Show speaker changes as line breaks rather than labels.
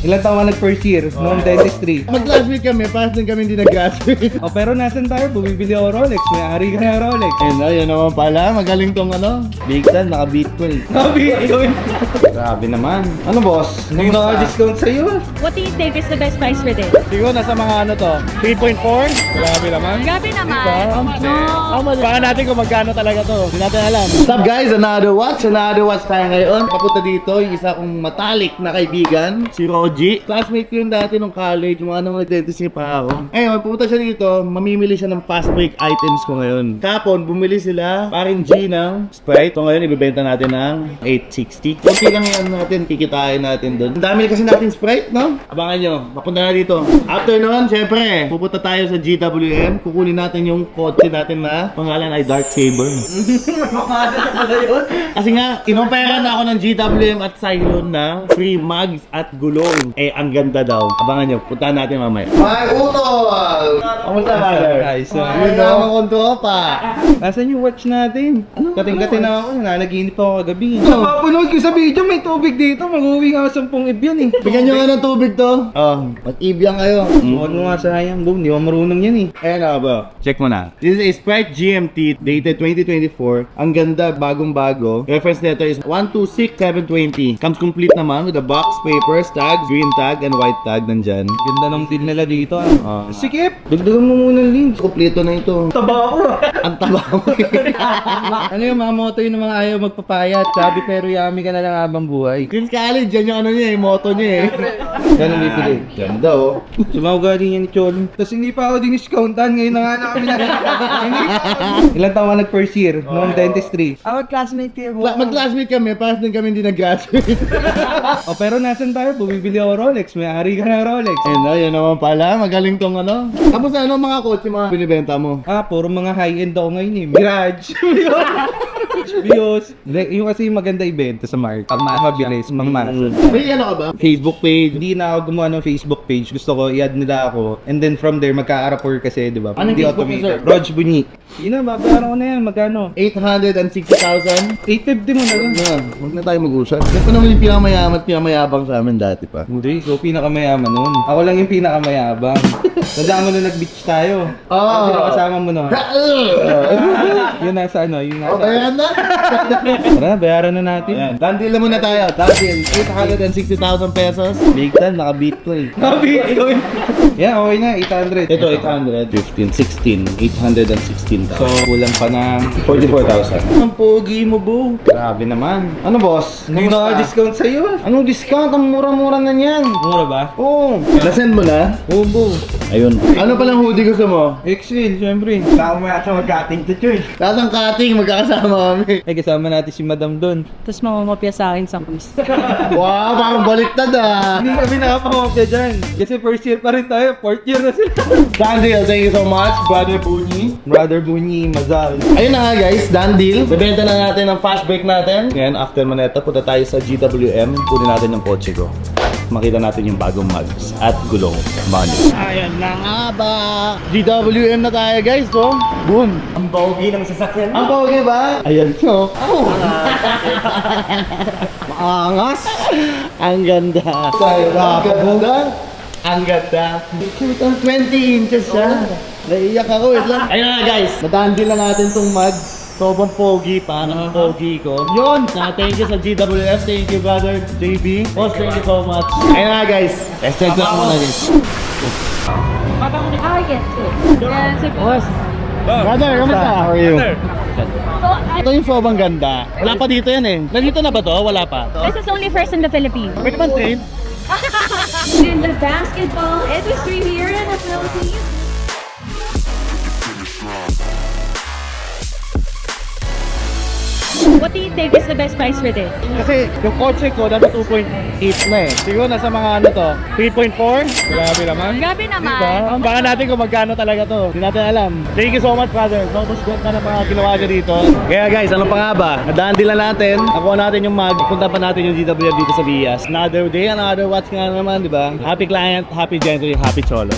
Ilan taon ka nag-first year? Noong dentistry.
Mag-classmate kami, parang din kami hindi nag-graduate.
O pero nasan tayo? Bumibili ako Rolex. May-ari ka ng Rolex.
Ayun na, yun naman pala. Magaling tong Big Tan, naka-Bitcoin.
Bitcoin.
Grabe naman. Ano boss?
Nung naka-discount sa'yo.
What do you think is the best price for this?
Siguro nasa mga 3.4? Grabe naman.
Grabe naman.
Baka natin kung magkano talaga to. Hindi natin alam. What's up guys? Another watch tayo ngayon. Papunta dito yung isa kong matalik na kaibigan, si Roji. Classmate ko yun dati nung college, mga nung nag-dentistry pa ako. Ngayon, pupunta siya dito, mamimili siya ng fast break items ko ngayon. Kapon, bumili sila paring G ng Sprite. So ngayon, ibibenta natin ng 860. Kunti lang yan natin, kikitain natin doon. Ang dami kasi natin Sprite, no? Abangan nyo, papunta na dito. After nun, syempre, pupunta tayo sa GWM. Kukunin natin yung kotse natin na pangalan ay Dark Saber. Kasi nga, inoperan na ako ng GWM at Cylon ng free mugs at gulong. Eh, ang ganda daw. Abangan nyo, puntahan natin mamaya. Ay, Utol! Kamusta, brother?
Ayos na.
Yun na ang kontrol pa.
Nasaan yung watch natin? Kating-kating na ako. Nanaginip ako kagabi.
Ano?
Napapanood ko sa video, may tubig dito. Mag-uwi nga 10 ibyan eh.
Bigyan nyo nga ng tubig to. Oh, mag-ibyan kayo.
Huwag mo nga sayang, boom. Di mo marunong yan eh.
Ayan na ba? Check mo na. This is a Sprite GMT dated 2024. Ang ganda, bagong-bago. Reference letter is 126720. Comes complete naman with a box, papers, tag, green tag, and white tag nandyan.
Ganda ng deal nila dito.
Ah.
Sikip! Dagdagan mo muna ng link.
Kompleto na ito.
Taba ako.
Ang taba mo.
Ano yung mga motto yung mga ayaw magpapayat? Sabi pero yummy ka na lang habang buhay.
Since college, yan yung ano niya eh, motto niya eh.
Yan ang bibili.
Ganda oh.
Sumaugali niya ni Cholo. Tapos hindi pa ako diniscountan. Ngayon na nga na kami Ilan taon ka nag-first year? Noong dentistry. Ako classmate kayo.
Mag-classmate kami, parang din kami hindi nag-graduate.
O pero nasan tayo? Bumibili ako Rolex. May-ari ka ng Rolex.
Ayun na, yun naman pala. Magaling tong Tapos ano mga kotse mga binibenta mo?
Puro mga high-end ako ngayon eh. Mirage. Bios. Yung kasi maganda ibenta sa market. Mabilis, mga
May ano ka ba? Facebook page.
Hindi na ako gumawa ng Facebook page. Gusto ko i-add nila ako. And then from there, magka-rapport kasi, di ba?
Anong
Hindi
Facebook
automated.
user?
Rog Bunyik. Yun na, babayaran ko na yan. Magkano?
860,000.
850 mo na lang.
Huwag na tayo mag-usap. Ito naman yung pinakamayaman at pinakamayabang sa amin dati pa.
Hindi, ikaw pinakamayaman nun. Ako lang yung pinakamayabang. Tandaan mo na nag-beach tayo.
Oo.
Sino kasama mo nun? Yun nasa ano, yun nasa...
Bayaran na.
Tara, bayaran na natin.
Ayan, dandil na muna tayo. Dandil, 860,000 pesos. Big Tan, naka-Bitcoin.
Bitcoin. Yeah, okay na, 800.
Ito, 800. 15, 16. 816,000.
So, kulang pa ng
44,000. Ang pogi mo, bro.
grabe naman.
Ano, boss?
Nung naka-discount sa'yo.
Anong discount? Ang mura-mura na niyan.
Mura ba?
Oo. Nasend mo na?
Ubo.
Ayun. Ano palang hoodie gusto mo?
Excel, syempre.
Tama mo yata mag-cutting to choy. Lahat ng cutting, magkakasama kami.
Ay, kasama natin si Madam doon.
Tapos mamamapya sa akin sa quiz.
Wow, parang baliktad ah.
Hindi kami nakapangopya dyan. Kasi first year pa rin tayo, fourth year na sila.
Done deal, thank you so much, Brother Bunyi.
Brother Bunyi, Mazal.
Ayun na nga guys, done deal. Bebenta na natin ang fast break natin. Ngayon, after maneta, punta tayo sa GWM. Kunin natin yung kotse ko. Makita natin yung bagong mugs at gulong. Money. Ayan na nga ba? GWM na tayo guys, oh. Boom.
Ang pogi ng sasakyan.
Ang pogi ba? Ayan, so. Oh. Maangas. Ang ganda. Ang ganda. Ang ganda. Cute, ang 20 inches siya. Naiiyak ako, wait lang. Ayun na guys, nadandil na natin tong mugs. Sobrang pogi pa, ng pogi ko. Yun, thank you sa GWF, thank you brother JB. Boss, thank you so much. Ayun na guys, let's check lang muna guys.
Target. Yes,
Boss.
Brother, kamusta? How are you?
So,
Ito yung sobrang ganda. Wala pa dito yan eh. Nandito na ba to? Wala pa.
this is only first in the Philippines.
Pwede man train?
In the basketball industry here in the Philippines. What do you think is the best price for this?
Kasi yung kotse ko nasa 2.8 na eh. Siguro nasa mga 3.4? Grabe naman.
Grabe naman.
Diba? Baka natin kung magkano talaga to. Hindi natin alam. Thank you so much brother. Sobrang good na mga ginawa niya dito. Kaya guys, ano pa nga ba? Nadaan din lang natin. Nakuha natin yung mag. Punta pa natin yung GWF dito sa Vias. Another day, another watch nga naman, di ba? Happy client, happy gentry, happy cholo.